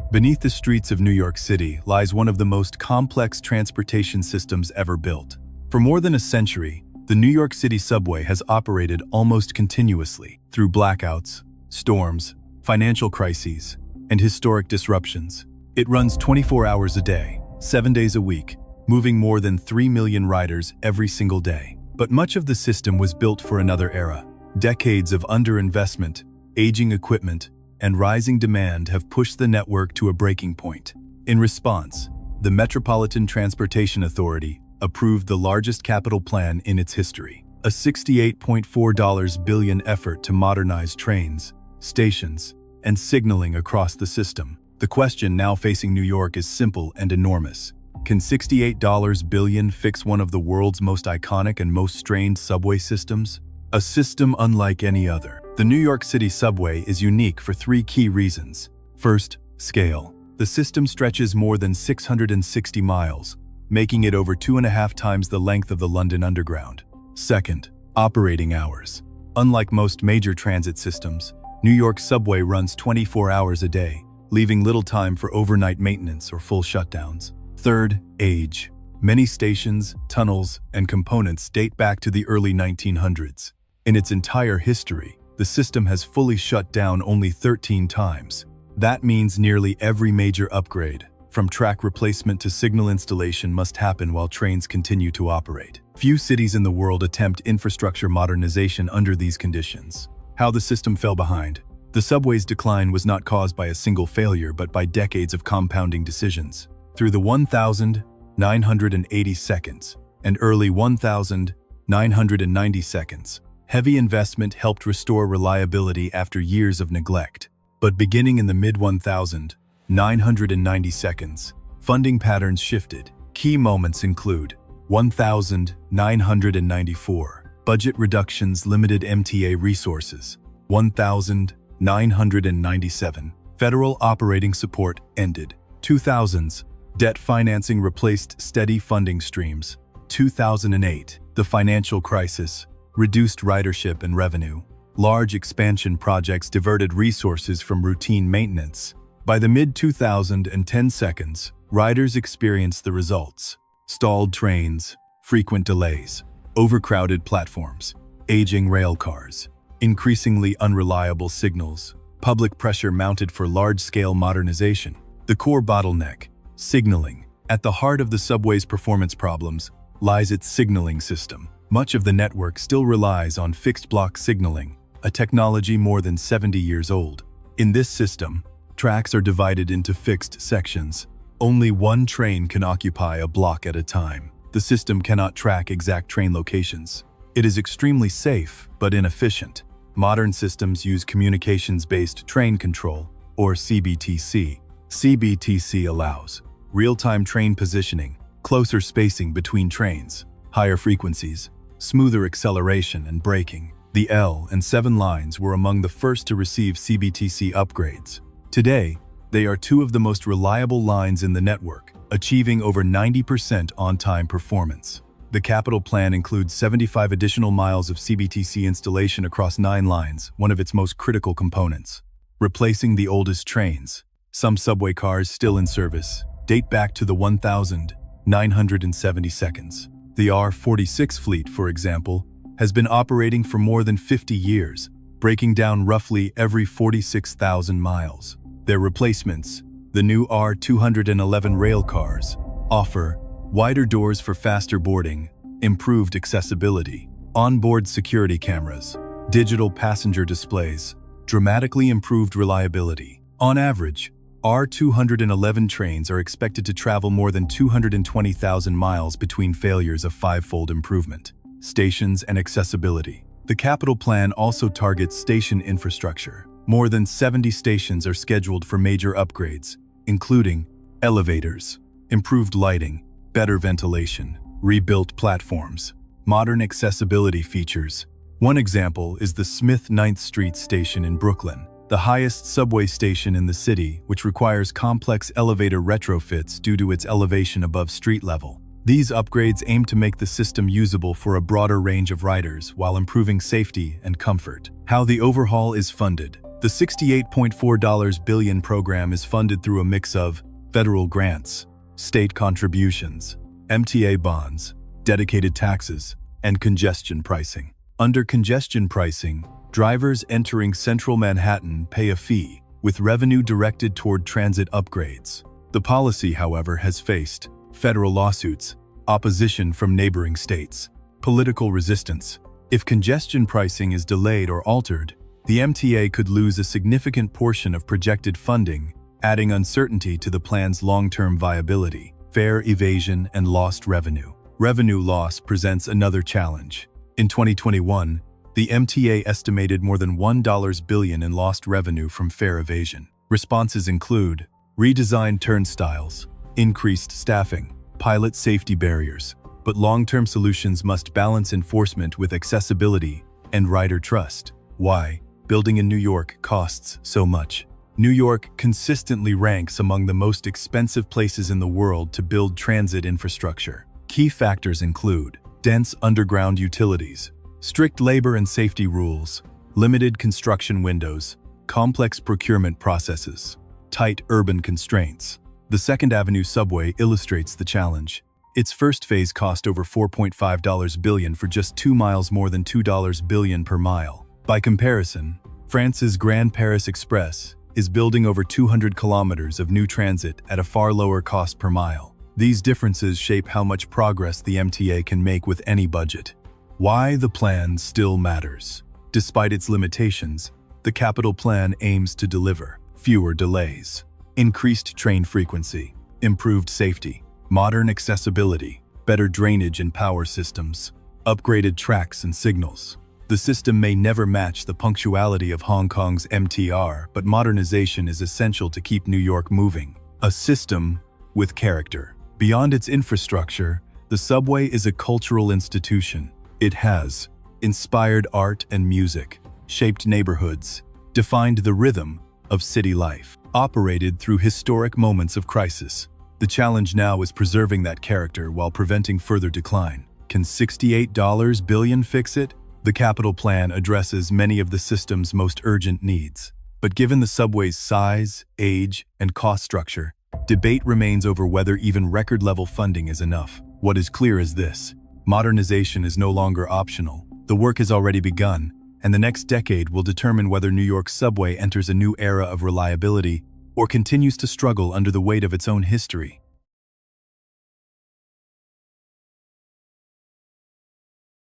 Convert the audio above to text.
Beneath the streets of New York City lies one of the most complex transportation systems ever built. For more than a century, the New York City subway has operated almost continuously through blackouts, storms, financial crises, and historic disruptions. It runs 24 hours a day, 7 days a week, moving more than 3 million riders every single day. But much of the system was built for another era. Decades of underinvestment, aging equipment, and rising demand have pushed the network to a breaking point. In response, the Metropolitan Transportation Authority approved the largest capital plan in its history, a $68.4 billion effort to modernize trains, stations, and signaling across the system. The question now facing New York is simple and enormous. Can $68 billion fix one of the world's most iconic and most strained subway systems? A system unlike any other. The New York City subway is unique for 3 key reasons. First, scale. The system stretches more than 660 miles, making it over 2.5 times the length of the London Underground. Second, operating hours. Unlike most major transit systems, New York subway runs 24 hours a day, leaving little time for overnight maintenance or full shutdowns. Third, age. Many stations, tunnels, and components date back to the early 1900s. In its entire history, the system has fully shut down only 13 times. That means nearly every major upgrade, from track replacement to signal installation, must happen while trains continue to operate. Few cities in the world attempt infrastructure modernization under these conditions. How the system fell behind. The subway's decline was not caused by a single failure but by decades of compounding decisions. Through the 1,980 seconds and early 1,990 seconds, heavy investment helped restore reliability after years of neglect. But beginning in the mid-1,990 seconds, funding patterns shifted. Key moments include 1,994. Budget reductions limited MTA resources. 1,997. Federal operating support ended. 2000s. Debt financing replaced steady funding streams. 2008. The financial crisis reduced ridership and revenue. Large expansion projects diverted resources from routine maintenance. By the mid-2010 seconds, riders experienced the results. Stalled trains, frequent delays, overcrowded platforms, aging rail cars, increasingly unreliable signals. Public pressure mounted for large-scale modernization. The core bottleneck, signaling. At the heart of the subway's performance problems lies its signaling system. Much of the network still relies on fixed-block signaling, a technology more than 70 years old. In this system, tracks are divided into fixed sections. Only one train can occupy a block at a time. The system cannot track exact train locations. It is extremely safe, but inefficient. Modern systems use communications-based train control, or CBTC. CBTC allows real-time train positioning, closer spacing between trains, higher frequencies, smoother acceleration and braking. The L and 7 lines were among the first to receive CBTC upgrades. Today, they are 2 of the most reliable lines in the network, achieving over 90% on-time performance. The capital plan includes 75 additional miles of CBTC installation across 9 lines, one of its most critical components. Replacing the oldest trains. Some subway cars still in service date back to the 1,970 seconds. The R46 fleet, for example, has been operating for more than 50 years, breaking down roughly every 46,000 miles. Their replacements, the new R211 rail cars, offer wider doors for faster boarding, improved accessibility, onboard security cameras, digital passenger displays, dramatically improved reliability. On average, R211 trains are expected to travel more than 220,000 miles between failures of 5-fold improvement. Stations and accessibility. The capital plan also targets station infrastructure. More than 70 stations are scheduled for major upgrades, including elevators, improved lighting, better ventilation, rebuilt platforms, modern accessibility features. One example is the Smith 9th Street station in Brooklyn, the highest subway station in the city, which requires complex elevator retrofits due to its elevation above street level. These upgrades aim to make the system usable for a broader range of riders while improving safety and comfort. How the overhaul is funded. The $68.4 billion program is funded through a mix of federal grants, state contributions, MTA bonds, dedicated taxes, and congestion pricing. Under congestion pricing, drivers entering central Manhattan pay a fee, with revenue directed toward transit upgrades. The policy, however, has faced federal lawsuits, opposition from neighboring states, political resistance. If congestion pricing is delayed or altered, the MTA could lose a significant portion of projected funding, adding uncertainty to the plan's long-term viability. Fare evasion and lost revenue. Revenue loss presents another challenge. In 2021, the MTA estimated more than $1 billion in lost revenue from fare evasion. Responses include redesigned turnstiles, increased staffing, pilot safety barriers, but long-term solutions must balance enforcement with accessibility and rider trust. Why building in New York costs so much? New York consistently ranks among the most expensive places in the world to build transit infrastructure. Key factors include dense underground utilities, strict labor and safety rules, limited construction windows, complex procurement processes, tight urban constraints. The Second Avenue subway illustrates the challenge. Its first phase cost over $4.5 billion for just 2 miles, more than $2 billion per mile. By comparison, France's Grand Paris Express is building over 200 kilometers of new transit at a far lower cost per mile. These differences shape how much progress the MTA can make with any budget. Why the plan still matters. Despite its limitations, the capital plan aims to deliver fewer delays, increased train frequency, improved safety, modern accessibility, better drainage and power systems, upgraded tracks and signals. The system may never match the punctuality of Hong Kong's MTR, but modernization is essential to keep New York moving. A system with character. Beyond its infrastructure, the subway is a cultural institution. It has inspired art and music, shaped neighborhoods, defined the rhythm of city life, operated through historic moments of crisis. The challenge now is preserving that character while preventing further decline. Can $68 billion fix it? The capital plan addresses many of the system's most urgent needs. But given the subway's size, age, and cost structure, debate remains over whether even record-level funding is enough. What is clear is this: modernization is no longer optional. The work has already begun, and the next decade will determine whether New York's subway enters a new era of reliability or continues to struggle under the weight of its own history.